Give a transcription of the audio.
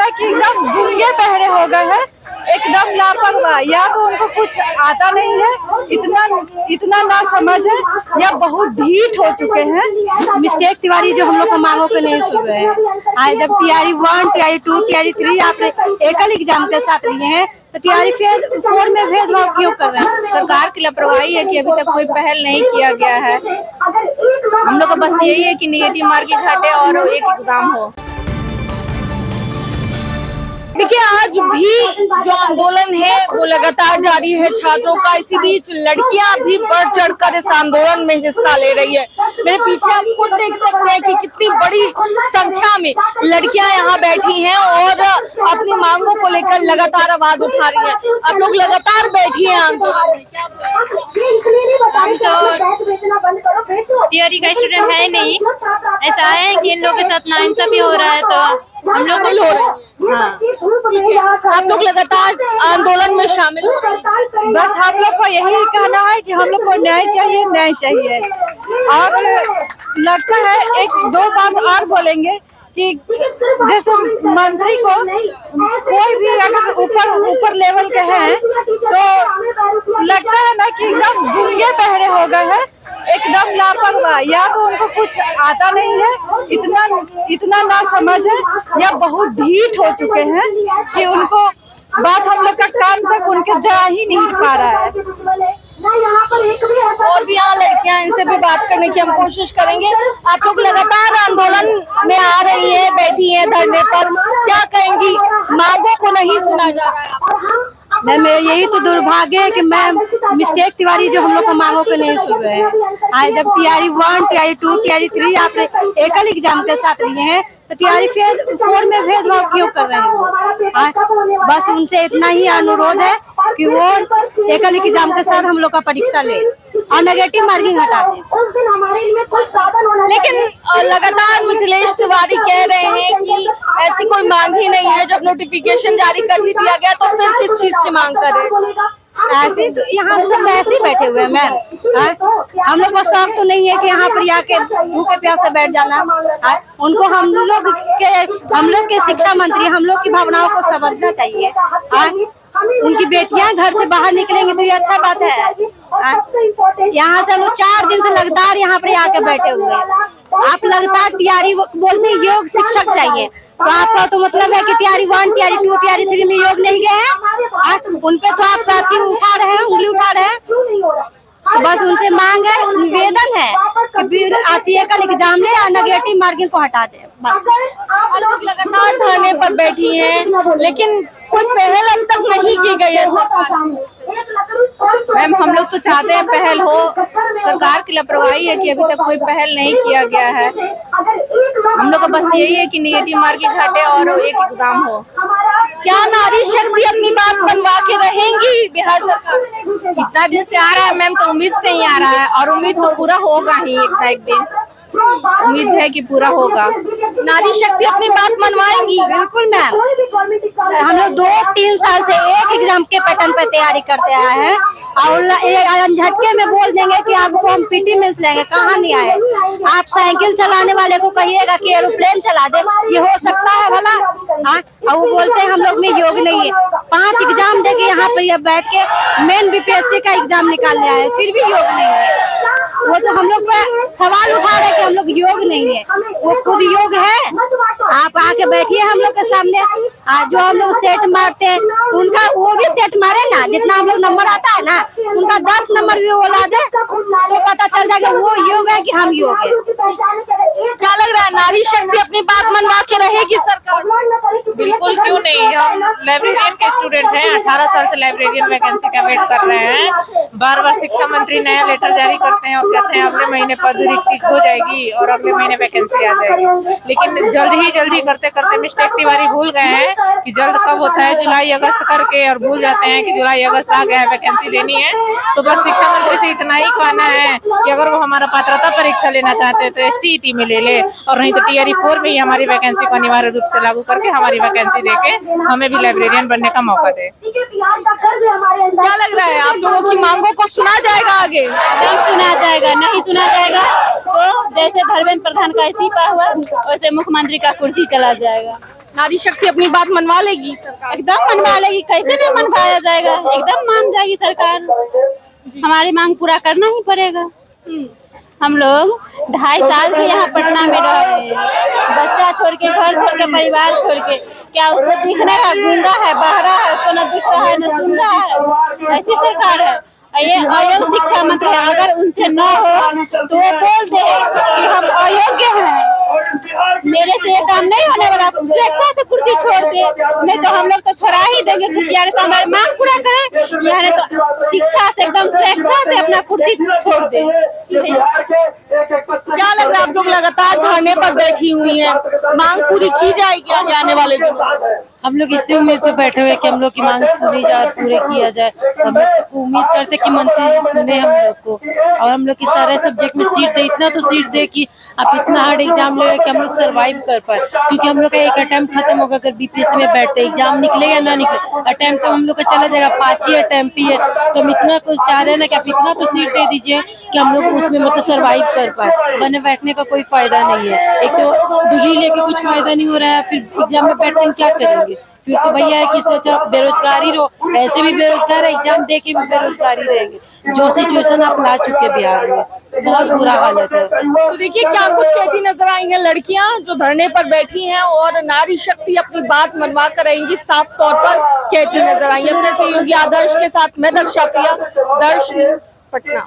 ना कि एकदम गूंगे बहरे हो गए हैं, एकदम लापरवाह। या तो उनको कुछ आता नहीं है, इतना ना समझ है, या बहुत ढीठ हो चुके हैं। मिस्टेक तिवारी जो हम लोग को मांगों के नहीं सुन रहे हैं। आज जब TRE 1, TRE 2, TRE 3 आपने एकल एग्जाम के साथ लिए हैं, तो TRE 4 में भेदभाव क्यों कर रहे हैं? सरकार की लापरवाही है कि अभी तक कोई पहल नहीं किया गया है। हम लोग का बस यही है कि नेगेटिव मार्किंग हटे और एक एग्जाम हो। देखिए, आज भी जो आंदोलन है वो लगातार जारी है छात्रों का। इसी बीच लड़कियां भी बढ़ चढ़कर इस आंदोलन में हिस्सा ले रही है। मेरे पीछे आप खुद देख सकते हैं कि कितनी बड़ी संख्या में लड़कियां यहाँ बैठी हैं और अपनी मांगों को लेकर लगातार आवाज उठा रही हैं। आप लोग लगातार बैठी हैं आंदोलन में, हम तो TRE का स्टूडेंट है नहीं, ऐसा है कि इन लोगों के साथ नाइंसाफी हो रहा है तो हम लोग हो रही है। हाँ, आप लोग लगातार आंदोलन में शामिल हो रहे हैं। बस हम लोग को यही कहना है कि हम लोग को न्याय चाहिए, न्याय चाहिए। और लगता है एक दो बात और बोलेंगे कि जैसे मंत्री को कोई भी अगर ऊपर लेवल के हैं, तो लगता है ना कि एकदम गूंगे बहरे हो गए हैं, एकदम लापरवाह। या तो उनको कुछ आता नहीं है, इतना ना समझ है, या बहुत ढीठ हो चुके हैं कि उनको बात हम लोग का कान तक उनके जा ही नहीं पा रहा है। और भी यहाँ लड़कियां, इनसे भी बात करने की हम कोशिश करेंगे। आप लोग लगातार आंदोलन में आ रही है, बैठी है धरने पर, क्या कहेंगी? मांगों को नहीं सुना जा रहा है। मैम, यही तो दुर्भाग्य है कि मैम मिस्टेक तिवारी जो हम लोग को मांगों के नहीं सुन रहे हैं। आज जब TRE 1, TRE 2, TRE 3 आपने एकल एग्जाम के साथ लिए हैं, तो TRE 4 में भेदभाव क्यों कर रहे हैं? बस उनसे इतना ही अनुरोध है कि वो एकल एग्जाम के साथ हम लोग का परीक्षा ले और नेगेटिव मार्किंग हटा दें। लेकिन लगातार मिथिलेश तिवारी कह रहे हैं कि ऐसी कोई मांग ही नहीं है। जब नोटिफिकेशन जारी कर ही दिया गया तो फिर किस चीज की मांग करें? ऐसे तो यहाँ हम सब वैसे ही बैठे हुए हैं मैम। हम लोग को शौक तो नहीं है कि यहाँ पर आके भूखे प्यासे बैठ जाना। उनको हम लोग के शिक्षा मंत्री हम लोग की भावनाओं को समझना चाहिए। उनकी बेटियां घर से बाहर निकलेंगी तो ये अच्छा बात है। यहाँ से हम लोग 4 दिन से लगातार यहाँ पर आके बैठे हुए हैं। आप लगातार TRE बोलते हैं योग शिक्षक चाहिए, तो आपका तो मतलब है कि TRE 1, TRE 2, TRE 3 में योग नहीं गए हैं। उन पे तो आप उठा रहे हैं, उंगली उठा रहे हैं। तो बस उनसे मांग है, निवेदन है कि आती है कल एग्जाम ले और नेगेटिव मार्किंग को हटा दे। बस लगातार धरने पर बैठी हैं, लेकिन कोई पहल अब तक नहीं की गई है सरकार। मैम, हम लोग तो चाहते हैं पहल हो। सरकार की लापरवाही है कि अभी तक कोई पहल नहीं किया गया है। हम लोग का बस यही है कि नेगेटिव मार्किंग हटे और एक एग्जाम हो। क्या नारी शक्ति अपनी बात बनवा के रहेंगी बिहार सरकार? इतना दिन से आ रहा है मैम, तो उम्मीद से ही आ रहा है और उम्मीद तो पूरा होगा ही एक ना एक दिन। उम्मीद है कि पूरा होगा। नारी शक्ति अपनी बात मनवाएंगी। बिल्कुल मैम, हम लोग 2-3 साल से एक एग्जाम के पैटर्न पे तैयारी करते आए हैं और झटके में बोल देंगे कि आपको हम PT मेंस लेंगे। कहाँ नहीं आए। आप साइकिल चलाने वाले को कहिएगा कि एरोप्लेन चला दे, ये हो सकता है भला? और वो बोलते हैं हम लोग में योग नहीं है। 5 एग्जाम देके यहाँ पर ये बैठ के मेन BPSC का एग्जाम निकालने आए, फिर भी योग नहीं है। वो तो हम लोग पे सवाल उठा रहे हैं कि हम लोग योग नहीं है, वो खुद योग है। आप आके बैठिए हम लोग के सामने। जो हम लोग सेट मारते हैं उनका वो भी सेट मारे ना, जितना हम लोग नंबर आता है ना उनका 10 नंबर भी वो ला दे तो पता चल जाएगा वो योग है कि हम योग है। क्या लग रहा है, नारी शक्ति अपनी बात मनवा के रहेगी सरकार? बिल्कुल, क्यों नहीं। हम लाइब्रेरियन के स्टूडेंट हैं, 18 साल से लाइब्रेरियन वैकेंसी का वेट कर रहे हैं। बार शिक्षा मंत्री नया लेटर जारी करते हैं और कहते हैं अगले महीने पद रिक्त हो जाएगी और अगले महीने वैकेंसी आ जाएगी। लेकिन जल्दी करते करते मिस्टेक तिवारी भूल गए हैं कि जल्द कब होता है, जुलाई अगस्त करके, और भूल जाते हैं कि जुलाई अगस्त आ गया है, वैकेंसी देनी है। तो बस शिक्षा मंत्री से इतना ही कहना है कि अगर वो हमारा पात्रता परीक्षा लेना चाहते हैं तो STET में ले ले, और नहीं तो TRE 4 में ही हमारी वैकेंसी को अनिवार्य रूप से लागू करके हमारी वैकेंसी देके हमें भी लाइब्रेरियन बनने का मौका दे। क्या लग रहा है, आप लोगों की मांगों को सुना जाएगा आगे? जब सुना जाएगा, नहीं सुना जाएगा तो जैसे धर्मेंद्र प्रधान का इस्तीफा हुआ वैसे मुख्यमंत्री का कुर्सी चला जाएगा। नारी शक्ति अपनी बात मनवा लेगी सरकार? एकदम मनवा लेगी, कैसे नहीं मनवाया जाएगा, एकदम मान जाएगी सरकार। हमारी मांग पूरा करना ही पड़ेगा। हम लोग 2.5 साल से यहाँ पटना में रह रहे हैं, बच्चा छोड़ के, घर छोड़ के, परिवार छोड़ के। क्या उसको दिख रहा है गूंगा है, बहरा है, उसको न दिख रहा है न सुन रहा है? ऐसी सरकार है। ये अयोग्य शिक्षा मंत्री है, अगर उनसे न हो तो वो बोल दे कि हम अयोग्य हैं, मेरे से ये काम नहीं होने वाला, स्वेच्छा से कुर्सी छोड़ दे, नहीं तो हम लोग तो छोड़ा ही देंगे कुर्सी, यानी तो हमारी मांग पूरा करें, यानी तो शिक्षा से एकदम स्वेच्छा से अपना कुर्सी छोड़ दे। क्या लग रहा है, आप लोग लगातार धरने पर बैठी हुई हैं, मांग पूरी की जाएगी आगे आने वाले दिन? हम लोग इसी उम्मीद पे बैठे हुए कि हम लोग की मांग सुनी जाए, पूरे किया जाए। हम लोग तो उम्मीद करते कि मंत्री जी सुने हम लोग को और हम लोग की सारे सब्जेक्ट में सीट दे, इतना तो सीट दे कि आप इतना हार्ड एग्जाम ले कि हम लोग सरवाइव कर पाए, क्योंकि हम लोग का एक अटेम्प्ट खत्म होगा अगर बीपीएससी में बैठते, एग्जाम निकले या ना निकले, अटेम्प्ट तो हम लोग का चला जाएगा, 5 ही अटेम्प्ट ही है। तो हम इतना कुछ चाह रहे हैं ना कि आप इतना तो सीट दे दीजिए कि हम लोग उसमें मतलब सरवाइव कर पाए। बने बैठने का कोई फायदा नहीं है, एक तो डिग्री लेके कुछ फायदा नहीं हो रहा है, फिर एग्जाम में बैठ कर क्या करेंगे? फिर तो भैया है कि सोचा बेरोजगारी रहो, ऐसे भी बेरोजगार है, एग्जाम दे के भी बेरोजगारी रहेंगे। जो सिचुएशन आप ला चुके बिहार में, बहुत बुरा हालत है। तो देखिए क्या कुछ कहती नजर आई हैं लड़कियां जो धरने पर बैठी हैं और नारी शक्ति अपनी बात मनवा कर रहेंगी, साफ तौर पर कहती नजर आई। अपने सहयोगी आदर्श के साथ मैं दक्षा प्रिया, दर्श न्यूज पटना।